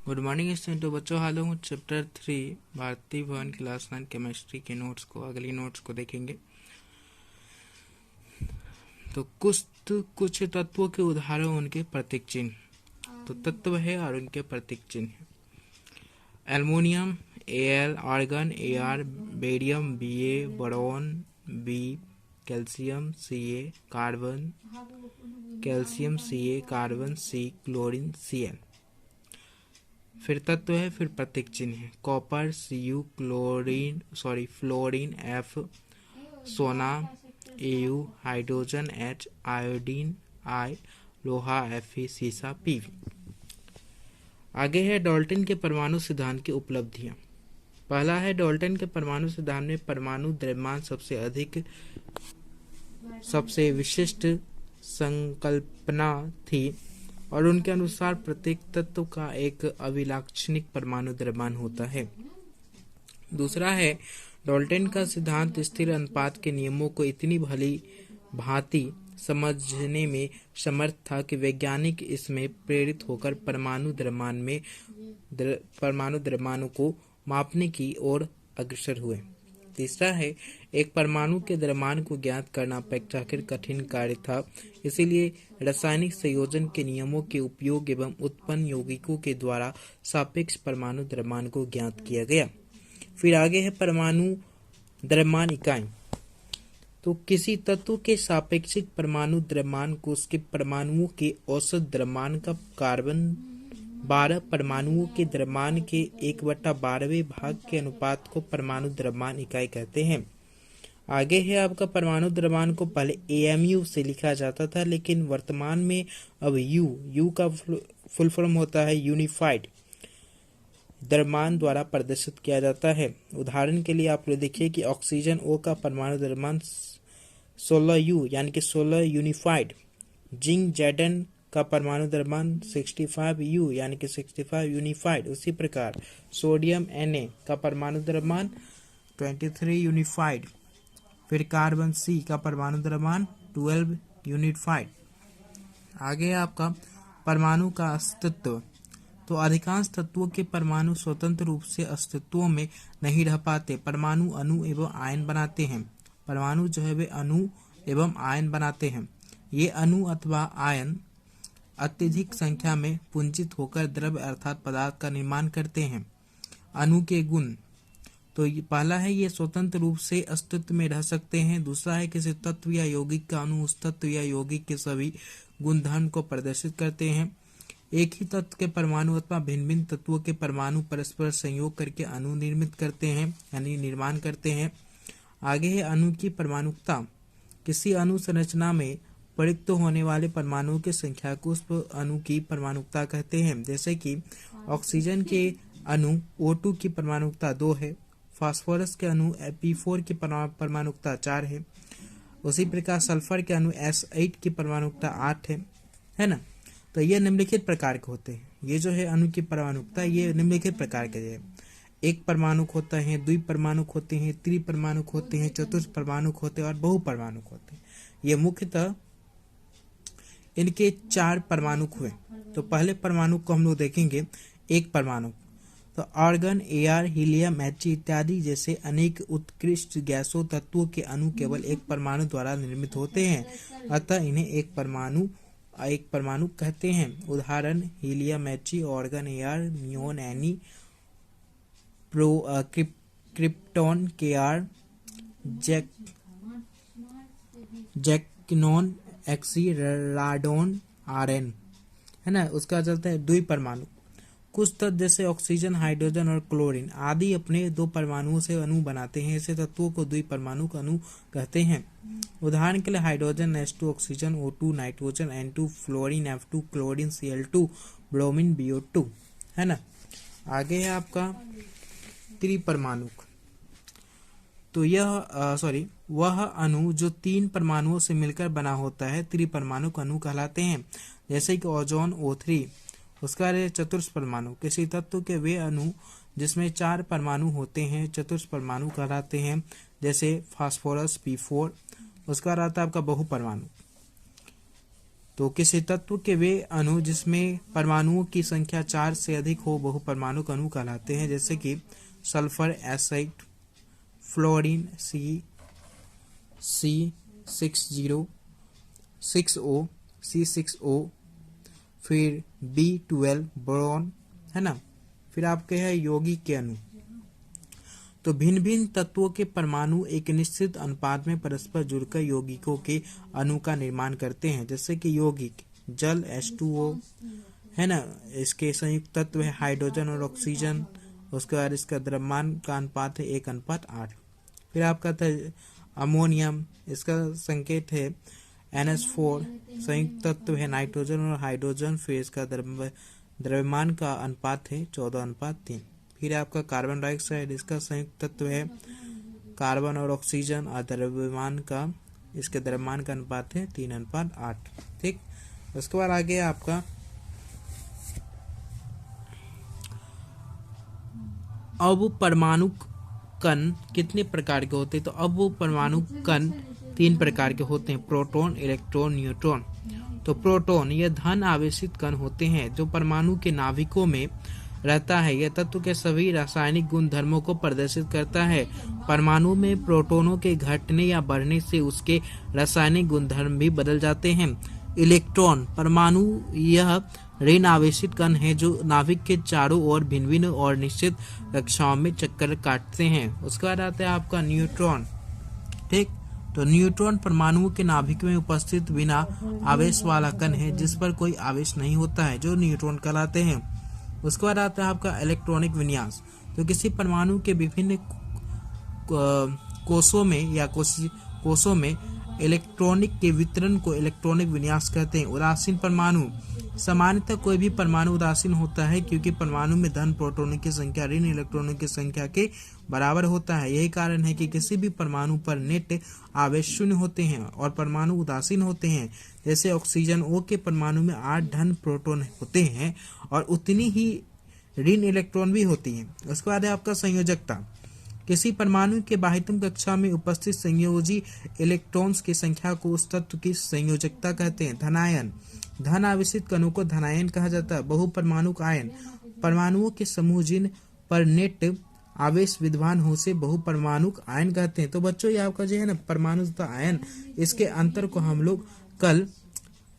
Good morning student. तो बच्चों हाल हूँ चैप्टर 3 भारतीय भवन क्लास 9 केमिस्ट्री के नोट्स को अगली नोट्स को देखेंगे। तो कुछ तत्वों के उदाहरण उनके प्रतीक चिन्ह। तो तत्व है और उनके प्रतीक चिन्ह है। Aluminium Al, argon Ar, barium Ba, boron B, calcium Ca, carbon C, chlorine Cl। फिर तत्व है, फिर प्रतीक चिन्ह है। कॉपर Cu, फ्लोरीन F, सोना Au, hydrogen H, iodine I, लोहा Fe, सीसा Pv। आगे है डाल्टन के परमाणु सिद्धांत की उपलब्धियां। पहला है डाल्टन के परमाणु सिद्धांत में परमाणु द्रव्यमान सबसे विशिष्ट संकल्पना थी और उनके अनुसार प्रत्येक तत्व का एक अभिलाक्षणिक परमाणु द्रव्यमान होता है। दूसरा है डाल्टन का सिद्धांत स्थिर अनुपात के नियमों को इतनी भली भांति समझने में समर्थ था कि वैज्ञानिक इसमें प्रेरित होकर परमाणु द्रव्यमानों को मापने की ओर अग्रसर हुए। तीसरा है एक परमाणु के द्रव्यमान को ज्ञात करना अपेक्षाकृत कठिन कार्य था, इसीलिए रासायनिक संयोजन के नियमों के उपयोग एवं उत्पन्न यौगिकों के द्वारा सापेक्ष परमाणु द्रव्यमान को ज्ञात किया गया। फिर आगे है परमाणु द्रव्यमान इकाई। तो किसी तत्व के सापेक्षिक परमाणु द्रव्यमान को उसके परमाणुओं के औसत द्रव्यमान का कार्बन 12 परमाणुओं के द्रव्यमान के 1/12वें भाग के अनुपात को परमाणु द्रव्यमान इकाई कहते हैं। आगे है आपका परमाणु द्रव्यमान को पहले AMU से लिखा जाता था, लेकिन वर्तमान में अब यू का फुल फॉर्म होता है यूनिफाइड द्रव्यमान द्वारा प्रदर्शित किया जाता है। उदाहरण के लिए आप लोग देखिए कि ऑक्सीजन O का परमाणु द्रव्यमान 16U यानी कि 16 यूनिफाइड। जिंक Zn का परमाणु द्रव्यमान 65U यानी कि 65 यूनिफाइड। उसी प्रकार सोडियम Na का परमाणु द्रव्यमान 23 यूनिफाइड। फिर कार्बन C का परमाणु द्रव्यमान 12 यूनिफाइड। आगे आपका परमाणु का अस्तित्व। तो अधिकांश तत्वों के परमाणु स्वतंत्र रूप से अस्तित्व में नहीं रह पाते। परमाणु अणु एवं आयन बनाते हैं। परमाणु जो है वे अणु एवं आयन बनाते हैं। ये अणु अथवा आयन अत्यधिक संख्या में पुंजित होकर द्रव्य अर्थात पदार्थ का निर्माण करते हैं। अणु के गुण। तो पहला है ये स्वतंत्र रूप से अस्तित्व में रह सकते हैं। दूसरा है किसी तत्व या यौगिक का अणु उस तत्व या यौगिक के सभी गुणधर्म को प्रदर्शित करते हैं। एक ही तत्व के परमाणु अथवा भिन्न भिन्न तत्वों के परमाणु परस्पर संयोग करके अणु निर्मित करते हैं यानी निर्माण करते हैं। आगे है अणु की परमाणुकता। किसी अणु संरचना में प्रयुक्त होने वाले परमाणुओं की संख्या को उस अणु की परमाणुकता कहते हैं। जैसे कि ऑक्सीजन के अणु O2 की परमाणुकता 2 है। फास्फोरस के अणु P4 की परमाणुकता 4 है। उसी प्रकार सल्फर के अणु S8 की परमाणुकता 8 है ना। तो ये निम्नलिखित प्रकार के होते हैं। ये जो है अणु की परमाणुकता ये निम्नलिखित प्रकार के है। एक परमाणुक होता है, द्विपरमाणुक होते हैं, त्रिपरमाणुक होते हैं, चतुष्परमाणुक होते हैं और बहुपरमाणुक होते हैं। ये मुख्यतः इनके 4 परमाणुक हुए। तो पहले परमाणु को हम लोग देखेंगे एक परमाणु। तो आर्गन Ar, हीलियम He इत्यादि जैसे अनेक उत्कृष्ट गैसों तत्वों के अणु केवल एक परमाणु द्वारा निर्मित होते हैं, अतः इन्हें एक परमाणु कहते हैं। उदाहरण helium He, argon Ar, neon Ne, krypton Kr, जैक्नॉन Xe, राडोन Rn, है ना। उसका चलता है द्विपरमाणु। कुछ तत्व जैसे ऑक्सीजन, हाइड्रोजन और क्लोरीन आदि अपने 2 परमाणुओं से अणु बनाते हैं। ऐसे तत्वों को द्विपरमाणुक अणु कहते हैं। उदाहरण के लिए hydrogen H2, oxygen O2, nitrogen N2, fluorine F2, chlorine Cl2, bromine BO2, है ना। आगे है आपका त्रिपरमाणुक। तो वह अणु जो 3 परमाणुओं से मिलकर बना होता है त्रिपरमाणुक अणु कहलाते हैं। जैसे कि ओजोन O3 उसका चतुष्परमाणु। किसी तत्व के वे अणु जिसमें 4 परमाणु होते हैं चतुष्परमाणु कहलाते हैं। जैसे फास्फोरस P4 उसका रहता है आपका बहुपरमाणु। तो किसी तत्व के वे अणु जिसमें परमाणुओं की संख्या 4 से अधिक हो बहुपरमाणुक अणु कहलाते हैं, जैसे कि sulphur acid, fluorine C6O, C6O, फिर B12 बोरॉन, है ना। फिर आपके है यौगिक के अणु। तो भिन्न भिन्न तत्वों के परमाणु एक निश्चित अनुपात में परस्पर जुड़कर यौगिकों के अणु का निर्माण करते हैं, जैसे कि यौगिक जल H2O, है ना। इसके संयुक्त तत्व है हाइड्रोजन और ऑक्सीजन। उसके बाद इसका द्रव्यमान का अनुपात है 1:8। फिर आपका था अमोनियम, इसका संकेत है NH4, संयुक्त तत्व है नाइट्रोजन और हाइड्रोजन। फिर इसका द्रव्यमान का अनुपात है 14:3। फिर आपका कार्बन डाइऑक्साइड, इसका संयुक्त तत्व है कार्बन और ऑक्सीजन और इसके द्रव्यमान का अनुपात है 3:8। ठीक। उसके बाद आगे आपका अब परमाणु कण कितने प्रकार के होते हैं। तो अब वो परमाणु कण 3 प्रकार के होते हैं, प्रोटॉन, इलेक्ट्रॉन, न्यूट्रॉन। तो प्रोटॉन ये धन आवेशित कण होते हैं जो परमाणु के नाभिकों में रहता है। यह तत्व के सभी रासायनिक गुण धर्मों को प्रदर्शित करता है। परमाणु में प्रोटॉनों के घटने या बढ़ने से उसके रासायनिक गुणधर्म भी बदल जाते हैं। इलेक्ट्रॉन परमाणु यह ऋण आवेशित कण है जो नाभिक के चारों ओर भिन्न भिन्न और निश्चित कक्षाओं में चक्कर काटते हैं। उसके बाद आता है आपका न्यूट्रॉन। ठीक। तो न्यूट्रॉन परमाणुओं के नाभिक में उपस्थित बिना आवेश वाला कण है जिस पर कोई आवेश नहीं होता है, जो न्यूट्रॉन कहलाते हैं। उसके बाद आता है आपका इलेक्ट्रॉनिक विन्यास। तो किसी परमाणु के विभिन्न कोषों में इलेक्ट्रॉनिक के वितरण को इलेक्ट्रॉनिक विन्यास कहते हैं। उदासीन परमाणु, सामान्यतः कोई भी परमाणु उदासीन होता है क्योंकि परमाणु में धन प्रोटॉनों की संख्या ऋण इलेक्ट्रॉनों की संख्या के बराबर होता है। यही कारण है कि किसी भी परमाणु पर नेट आवेश शून्य होते हैं और परमाणु उदासीन होते हैं। जैसे ऑक्सीजन O के परमाणु में 8 धन प्रोटॉन होते हैं और उतनी ही ऋण इलेक्ट्रॉन भी होती हैं। उसके बाद है आपका संयोजकता। किसी परमाणु के बाह्यतम कक्षा में उपस्थित संयोजी इलेक्ट्रॉन्स की संख्या को उस तत्व की संयोजकता कहते हैं। धनायन, धन आवेशित कणों को धनायन कहा जाता है। बहुपरमाणुक आयन, परमाणुओं के समूह जिन पर नेट आवेश विद्यमान हो से बहुपरमाणुक आयन कहते हैं। तो बच्चों ये आपका जो है ना परमाणु तथा आयन, इसके अंतर को हम लोग कल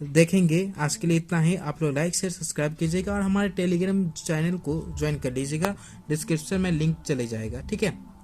देखेंगे। आज के लिए इतना ही। आप लोग लाइक शेयर सब्सक्राइब कीजिएगा और हमारे टेलीग्राम चैनल को ज्वाइन कर लीजिएगा। डिस्क्रिप्शन में लिंक चले जाएगा। ठीक है।